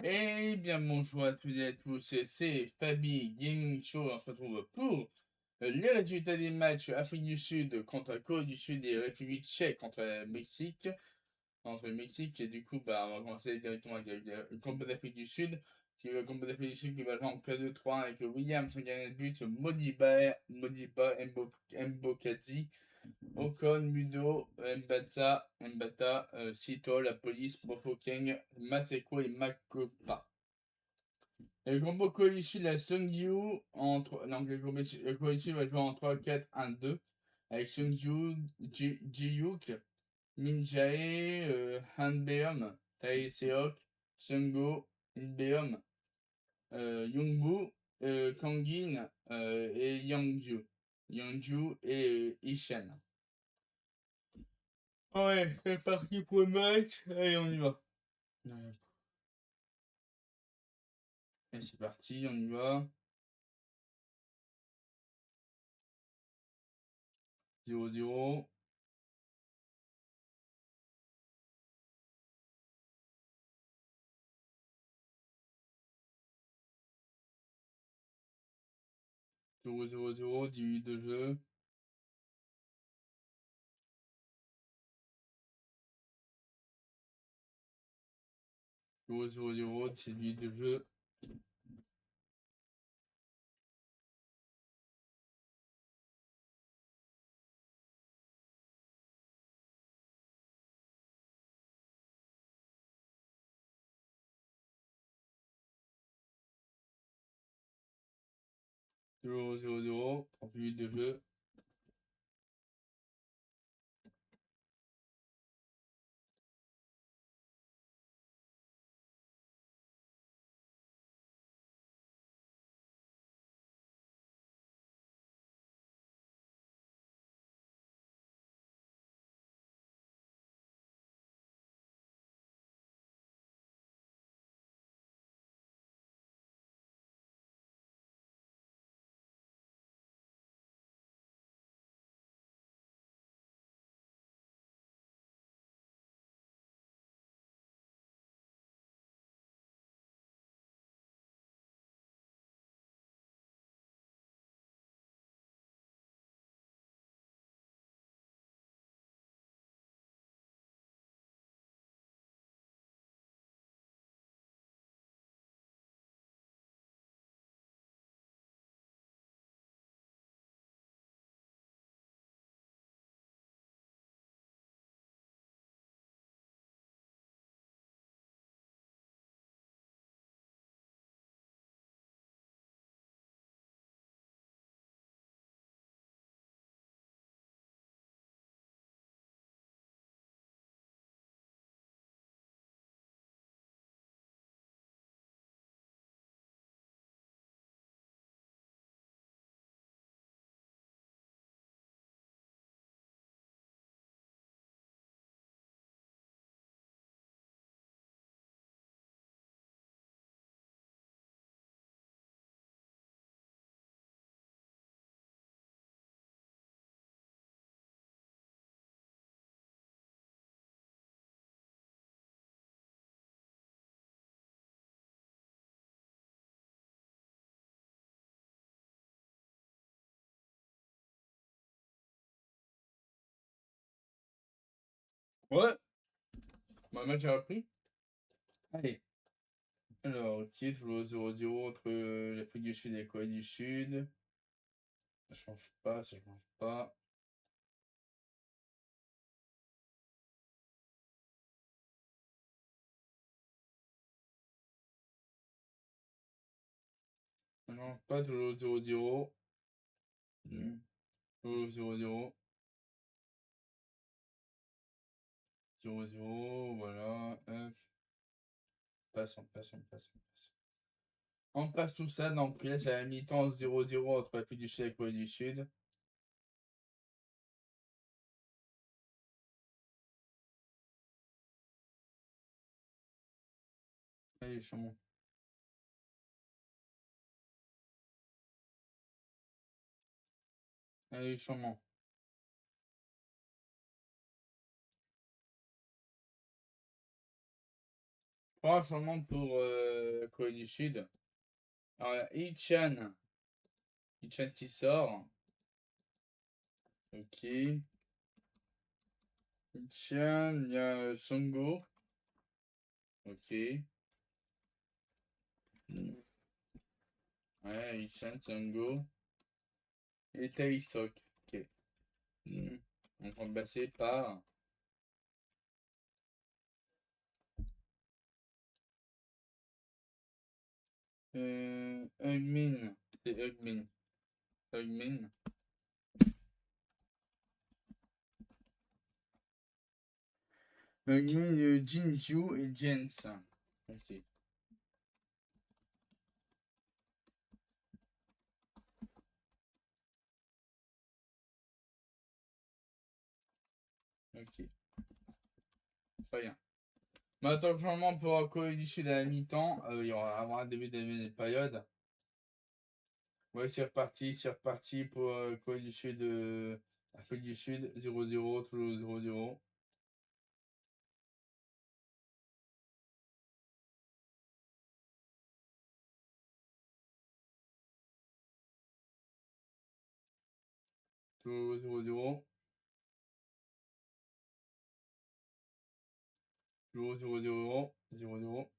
Eh bien, bonjour à toutes et à tous, c'est Fabi Gaming Show. On se retrouve pour les résultats des matchs Afrique du Sud contre la Corée du Sud et République tchèque contre le Mexique. Entre le Mexique, et du coup, on va commencer directement avec le combat d'Afrique du Sud. Le combat d'Afrique du Sud qui va jouer en 4-2-3 avec Williams en gardien de but, Modiba Mbokadzi, Ocon, Mudo, Mbata, Sito, la police, Bofokeng, Maseko et Makopa. Le combo coalition de la Sungyu entre. Donc, le coalition va jouer en 3-4-1-2 avec Sungyu, Jiyuk, Minjae, Hanbeom, Taeseok, Sungo, Inbeom, Yongbu, Kangin et Yangju. Yangju et Ishan. Ouais, c'est parti pour le match. Allez, on y va. Et c'est parti, on y va. 0-0. 0-0-0, 10 minutes de jeu. 0-0-0, 17 minutes de jeu. 0-0-0, 30 minutes de jeu. Ouais, le match a repris. Allez. Alors, ok, toujours 0-0 entre l'Afrique du Sud et la Corée du Sud. Ça change pas, ça change pas. Ça change pas, toujours 0-0. Toujours 0-0. 0-0, voilà. Hop. On passe. On passe tout ça, donc là c'est à la mi-temps 0-0 entre l'Afrique du Sud et la Corée du Sud. Allez, chambon. Allez, chambon. Pas un changement pour Corée du Sud. Alors, Ichan. Ichan qui sort. Ok. Ichan, il y a Songo. Ok. Ouais, Ichan, Songo. Et Taisok. Ok. Donc remplacé par Heungmin. C'est Heungmin. Heungmin. Heungmin, Jinju et Jens. Ok. Ok. Très bien. Maintenant, changement pour Corée du Sud à la mi-temps. Il y aura avant un début de période. Ouais, c'est reparti pour Corée du Sud, Afrique du Sud, 0-0, toujours 0-0. Toujours 0-0. Toujours 0-0. 0-0.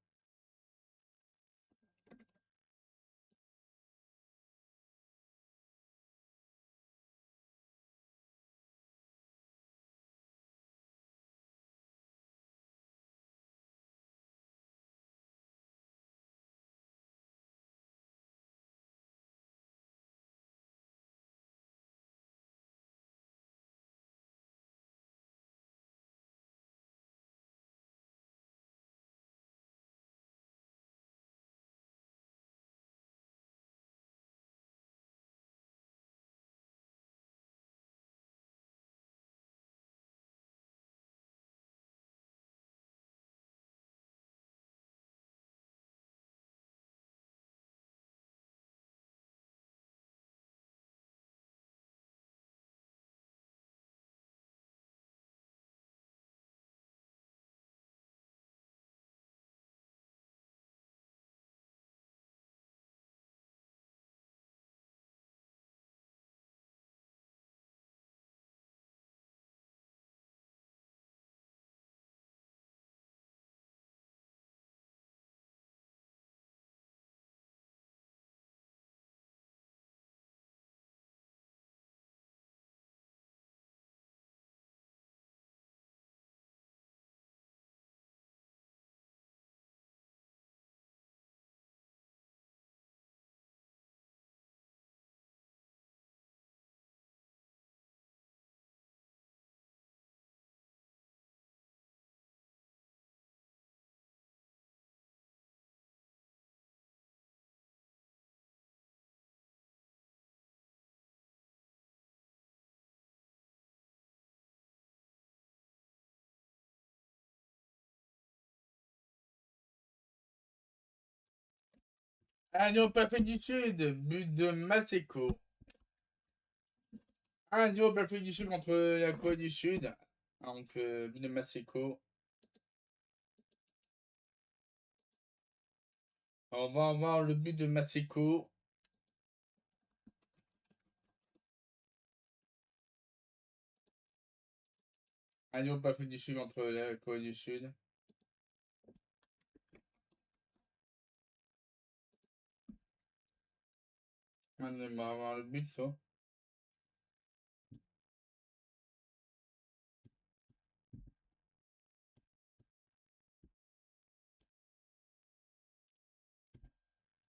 Allez, au Afrique du Sud, but de Maseko. 1-0 pour l'Afrique du Sud contre la Corée du Sud. Donc, but de Maseko. On va avoir le but de Maseko. Allez, au Afrique du Sud contre la Corée du Sud. On va avoir le but, ça.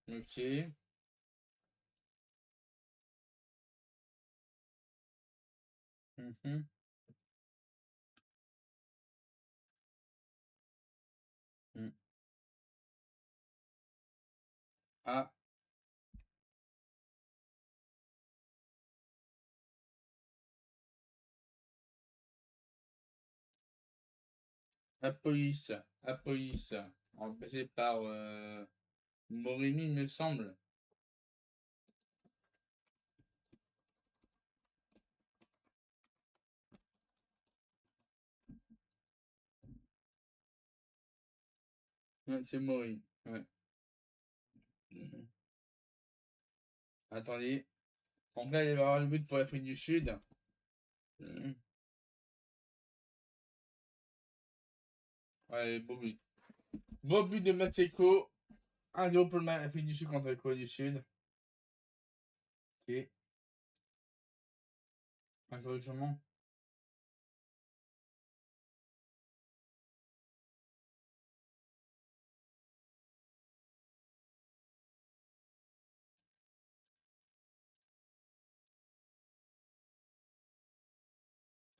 Ok. Mhm. Mm. Ah, Apolis. Apolis. Remplacé par Morimi, il me semble. Ouais, c'est Mori. Ouais. Mhm. Attendez. Donc là, il va y avoir le but pour l'Afrique du Sud. Mhm. Ouais, beau but. Beau but de Maseko. 1-0 pour l'Afrique du Sud contre la Corée du Sud. Ok. Incorrigement.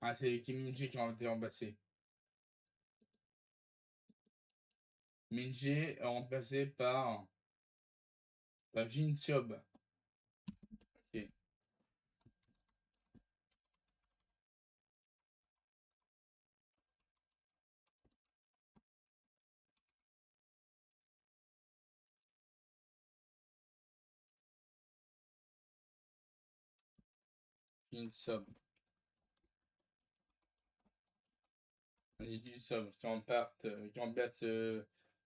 Ah, c'est Kim Min-jae qui a été remplacé. Min-jae remplacé par Jin Seob. Ok. Jin Seob. Allez, Jin Seob qui remplace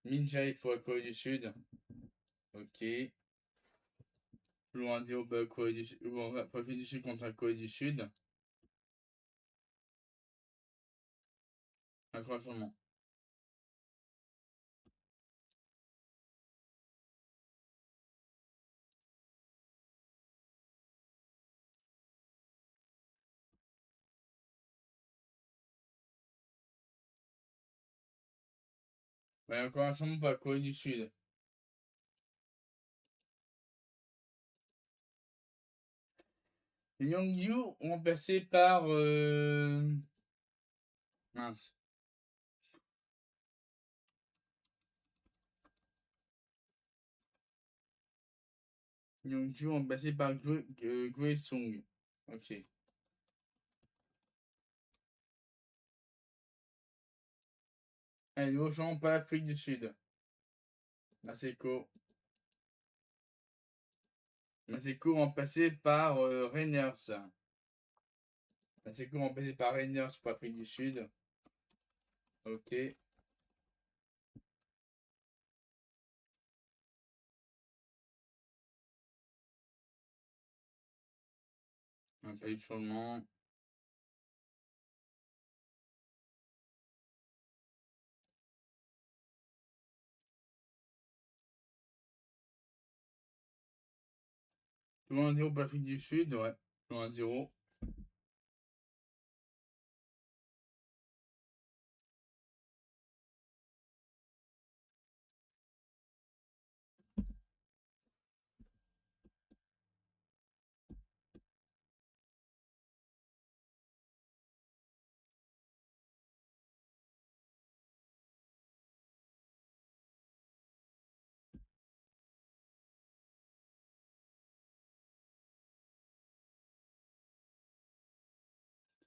Min-jae pour la Corée du Sud. Ok. Toujours 1-0 pour la Corée du Sud. Pour l'Afrique du Sud contre la Corée du Sud. Accrochement. Ouais, encore un changement pour la Corée du Sud. Youngju remplacé par. Mince. Youngju remplacé par Gue Sung. Ok. Allez, nouveau changement pour l'Afrique du Sud. Maseko. Maseko remplacé par Reiners. Maseko remplacé par Reiners pour l'Afrique du Sud. Ok. Un peu de changement. Toujours 1-0 pour l'Afrique du Sud. Ouais. Toujours 1-0.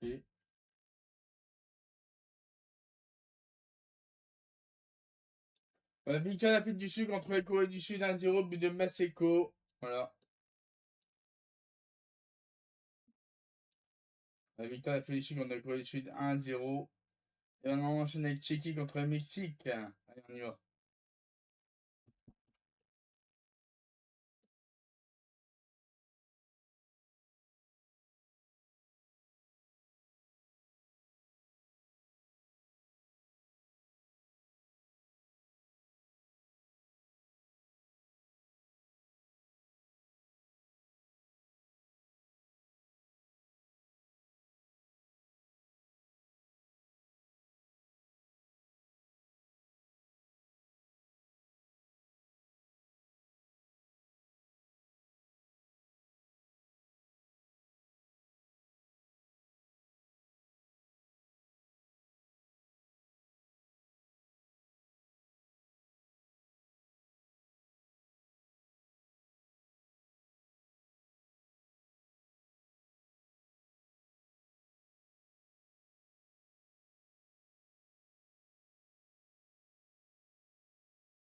Ok. La victoire de l'Afrique du Sud contre la Corée du Sud 1-0, but de Maseko. Voilà. La victoire de l'Afrique du Sud contre la Corée du Sud 1-0. Et on enchaîne avec Tchéquie contre le Mexique. Allez, on y va.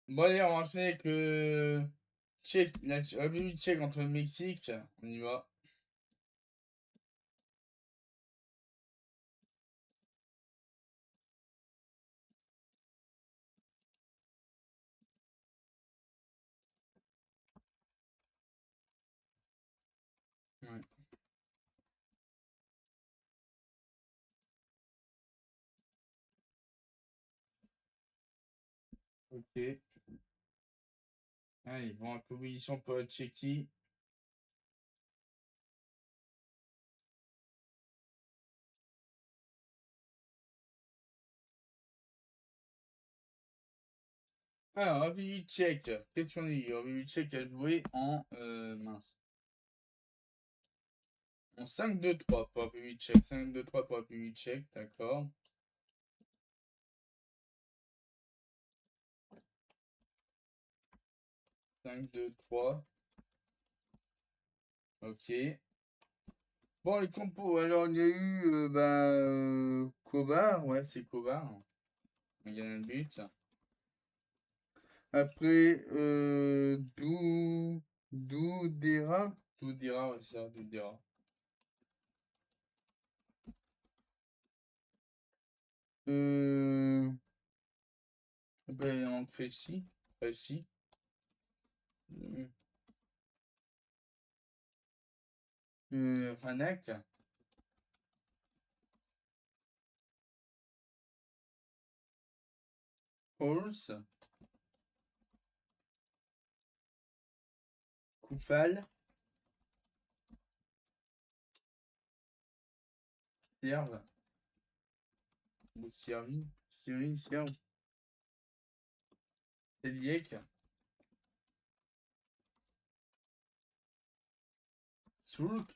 Bon, allez, on va enchaîner avec la République tchèque contre le Mexique. On y va. Ok. Allez, bon, proposition pour la Tchéquie. Alors, République tchèque. Qu'est-ce qu'on a eu? République tchèque a joué en, mince. En 5-2-3 pour République tchèque. 5-2-3 pour République tchèque, d'accord. 5-2-3. Ok. Bon, les compos. Alors, il y a eu, Kovar. Ouais, c'est Kovar. Il y a un but. Après, Doudera. Doudera, ouais, c'est ça, Doudera. Ben, on fait ci. Ci. Ranak. Halls. Koufal. Serve. Ou Servi. Servi, Serve. Seliek. Soulk.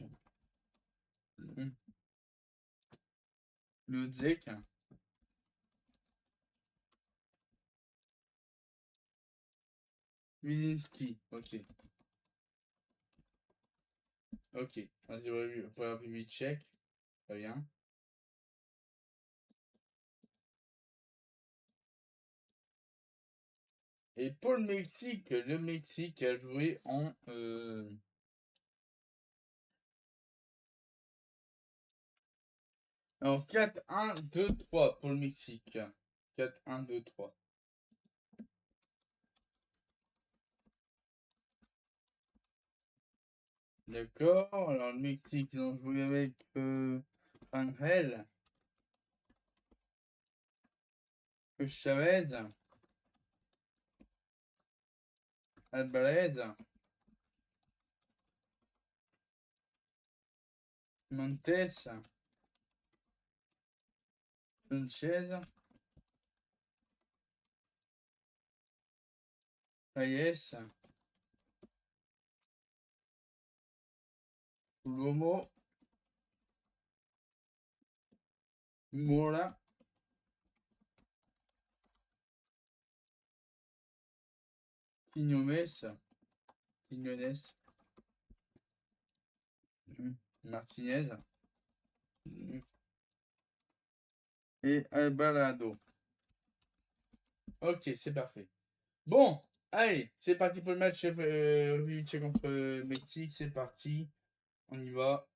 Ludzek. Wizinski. Ok. Ok. Vas-y, pour la République tchèque. Très bien. Et pour le Mexique a joué en 4-1-2-3 pour le Mexique. 4-1-2-3. D'accord. Alors, le Mexique, ils ont joué avec Rangel, Chavez, Alvarez, Montes, Sanchez, Reyes, Lomo, Mora, Quiñones, Martinez et Alvarado. Ok, c'est parfait. Bon, allez, c'est parti pour le match République tchèque contre Mexique. C'est parti. On y va.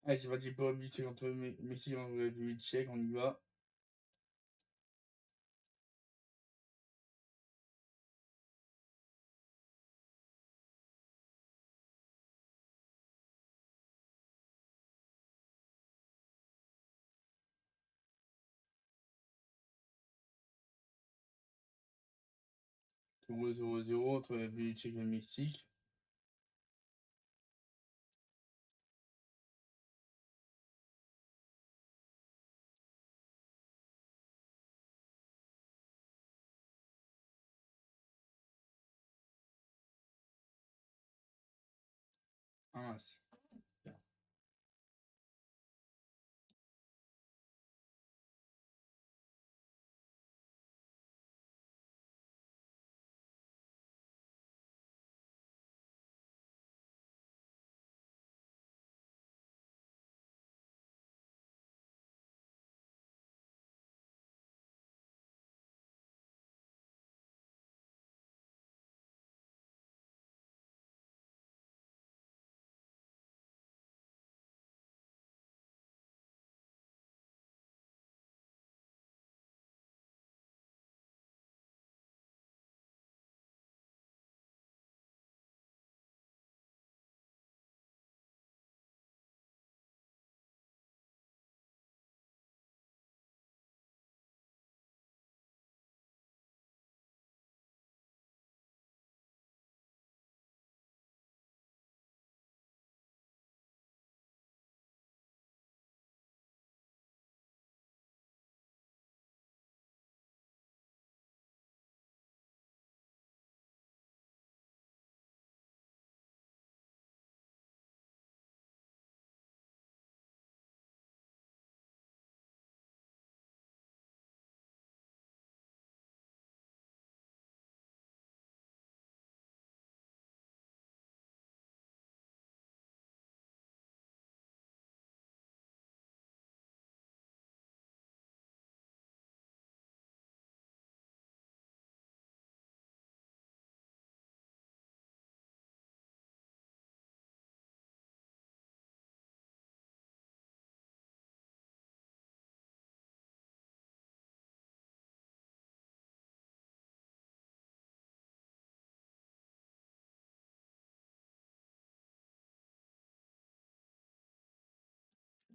Allez, c'est parti pour République tchèque contre Mexique contre République tchèque. On y va. Toujours 0-0 entre la République tchèque et le Mexique. Ah,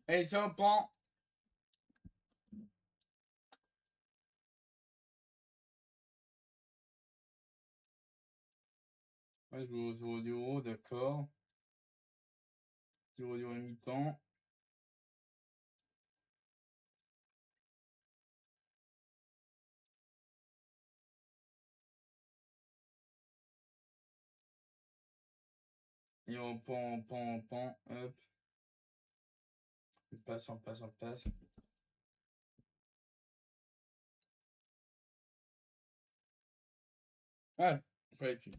Et ça prend. Ouais, je joue au 0-0, d'accord. 0-0 mi-temps. Et on pan, hop. On passe. Ah, ouais, puis.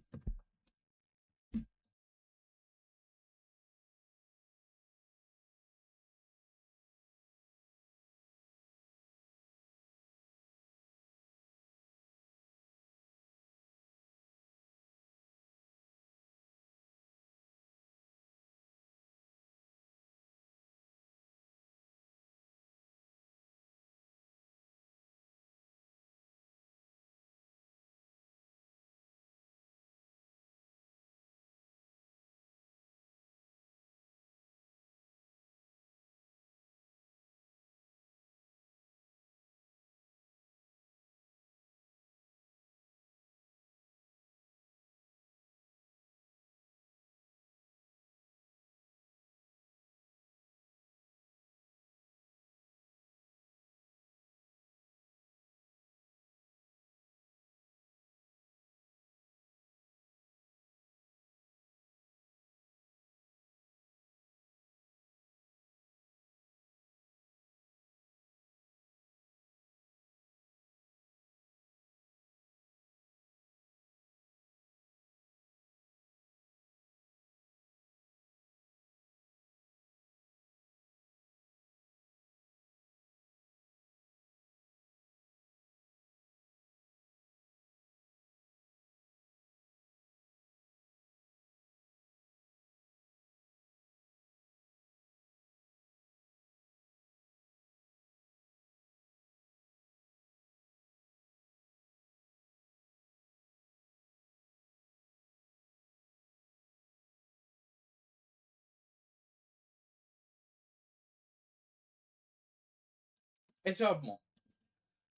Et ça prend.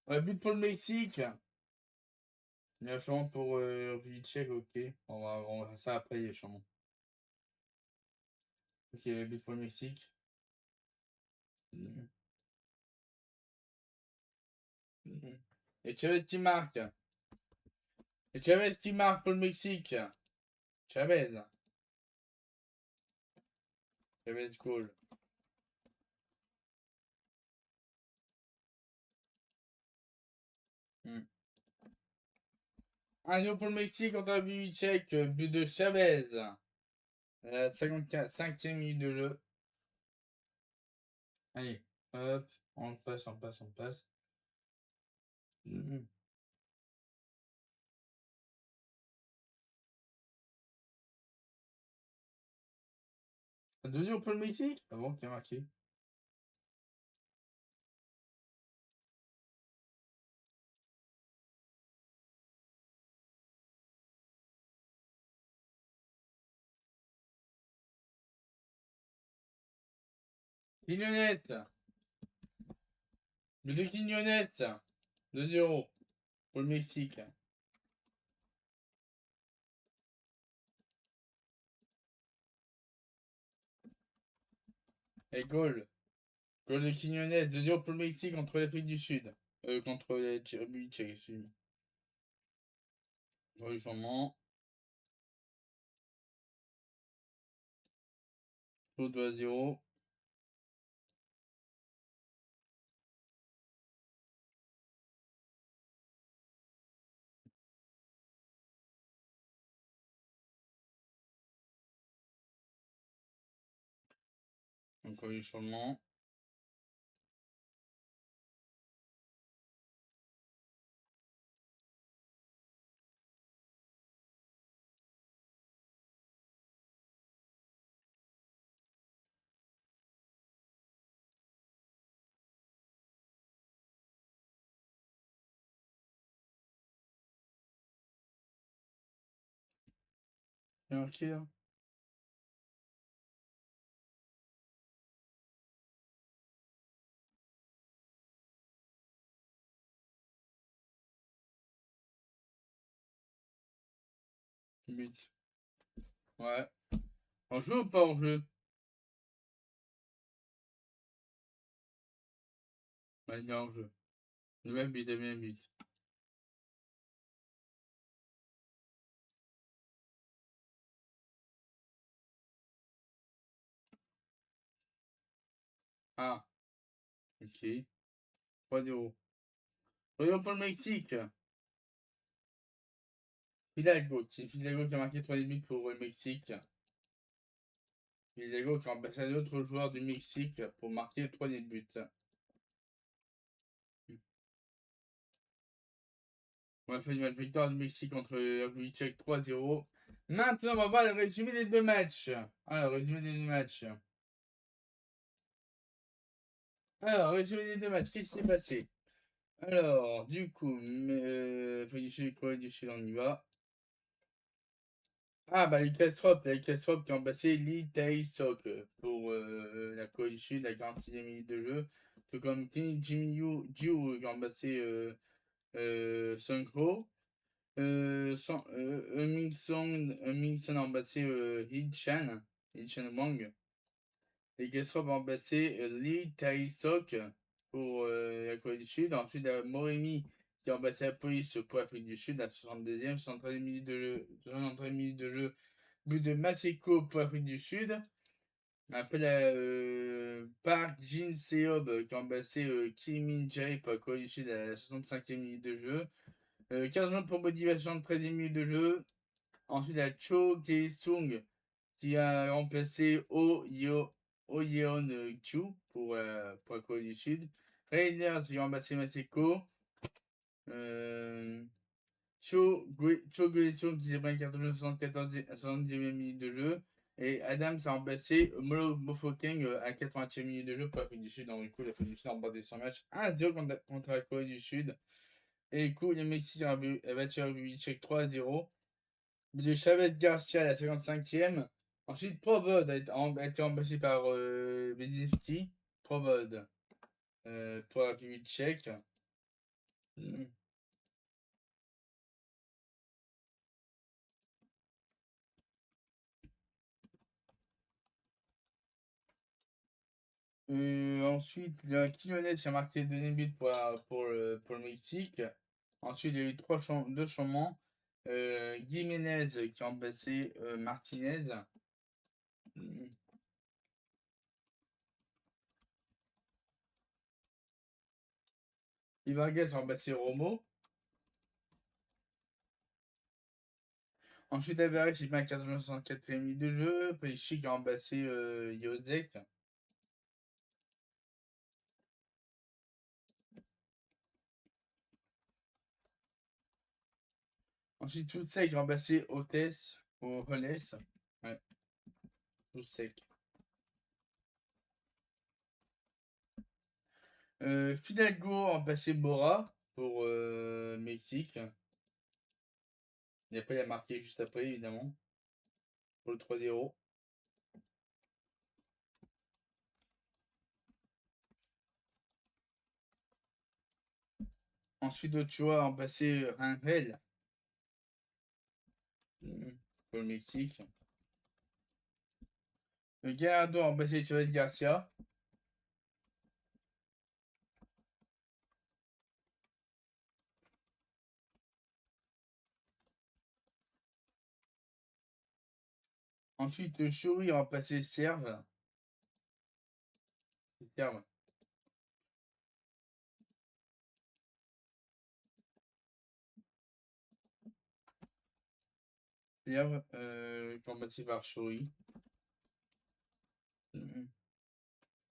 But pour le Mexique. Il y a un changement pour République tchèque, ok. On va faire ça après, il y a changement. Ok, but pour le Mexique. Et Chavez qui marque. Et Chavez qui marque pour le Mexique. Chavez. Chavez goal. Mm. 1-0 pour le Mexique contre la République tchèque. But de Chavez. 55e minute de jeu. Allez, hop. On passe. Mm. 2-0 pour le Mexique. Ah bon, qui a marqué? Quiñones. But de Quiñones. 2-0 pour le Mexique. Et goal. Goal de Quiñones. 2-0 pour le Mexique contre l'Afrique du Sud. Contre la République tchèque, excuse-moi. Changement. Claude 2-0. Encore du changement. Ok. But. Ouais. En jeu ou pas en jeu? Vas-y, en jeu. Deuxième but, deuxième but. Ah, ok. 3-0. 3-0 pour le Mexique. Fidalgo. C'est Fidalgo qui a marqué 3 buts pour le Mexique. Fidalgo qui a remplacé d'autres joueurs du Mexique pour marquer le 3 buts. On a fait une victoire du Mexique contre la République tchèque 3-0. Maintenant, on va voir le résumé des deux matchs. Alors, résumé des deux matchs. Alors, résumé des deux matchs. Qu'est-ce qui s'est passé? Alors, du coup, Afrique du Sud, Corée du Sud, on y va. Ah, bah, les Kastrop qui ont passé Lee Tae-sok pour la Corée du Sud, la 46e minute de jeu. Tout comme Kim Jin-Yu qui ont passé Sung Ho. Ming-Son a remplacé Hee-chan Wang. Les Kastrop ont remplacé Lee Tae-sok pour la Corée du Sud. Ensuite, Moremi qui a remplacé la police pour l'Afrique du Sud, la 62e, 73 minutes de jeu. 73 minutes de jeu. But de Maseko pour l'Afrique du Sud. Après Park Jin Seob qui a remplacé Kim Min Jae pour la Corée du Sud à la 65e minute de jeu. 15 minutes pour motivation de 13e minute de jeu. Ensuite, la Cho Tae-sung qui a remplacé Yeon Kyu pour la Corée du Sud. Raiders qui a remplacé Maseko. Cho Guesung qui s'est pris un carton jaune 70e minute de jeu. Et Adams a remplacé Molo Mofokeng à 80e minute de jeu pour l'Afrique du Sud. Donc, du coup, l'Afrique du Sud a remporté son match 1-0 contre la Corée du Sud. Et du coup, le Mexique a battu la République tchèque 3-0. De Chavez Garcia à la 55e. Ensuite, Provod a été remplacé par Bezinski. Provod pour la République tchèque. Ensuite, le Quinones a marqué le deuxième but pour le Mexique. Ensuite, il y a eu deux changements. Jiménez qui a remplacé Martinez. Ivargas a remplacé Romo. Ensuite, Alvarez il met à 464e minute de jeu. Chic a remplacé Jozek. Ensuite, tout sec a remplacé Hôtesse au Holles. Ouais, tout sec. Fidalgo a remplacé Bora pour Mexique. Et après, il a marqué juste après, évidemment, pour le 3-0. Ensuite, Ochoa a remplacé Rangel pour le Mexique. Gallardo a remplacé Chavez Garcia. Ensuite, Choui a remplacé Serve. Serve. Serve, remplacé par Choui.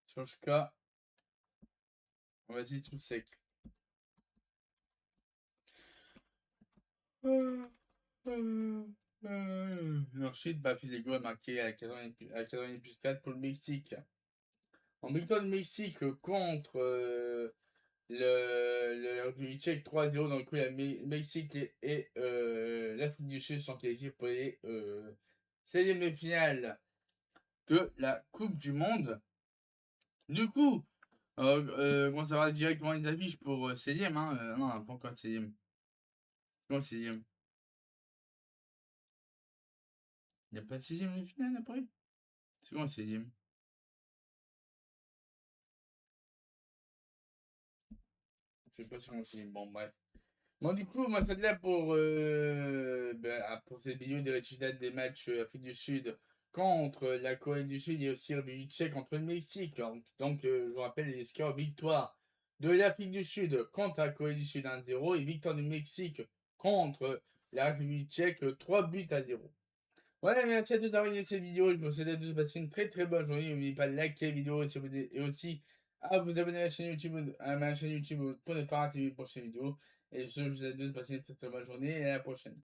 Shoshka. Vas-y, tout sec. Ensuite, Fidalgo a marqué à 80 plus 4 pour le Mexique. En victoire du Mexique contre le République tchèque 3-0. Donc, le Mexique et l'Afrique du Sud sont qualifiés pour les 16e de finale de la Coupe du Monde. Du coup, on saura directement les affiches pour 16e. Hein. Non, pas encore 16e. Comment 16e? Il n'y a pas de 6e de finale après? C'est quoi 16e? Je sais pas si on signe. Bon, bref. Bon, du coup, moi, c'est là pour cette vidéo des résultats des matchs Afrique du Sud contre la Corée du Sud et aussi République tchèque contre le Mexique. Donc, je vous rappelle les scores victoire de l'Afrique du Sud contre la Corée du Sud 1-0 et victoire du Mexique contre la République tchèque 3 buts à 0. Voilà, merci à tous d'avoir regardé cette vidéo. Je vous souhaite à tous de passer une très très bonne journée. N'oubliez pas de liker la vidéo et aussi à vous abonner à la chaîne YouTube, à ma chaîne YouTube pour ne pas rater mes prochaines vidéos. Et je vous souhaite à tous de passer une très très bonne journée et à la prochaine.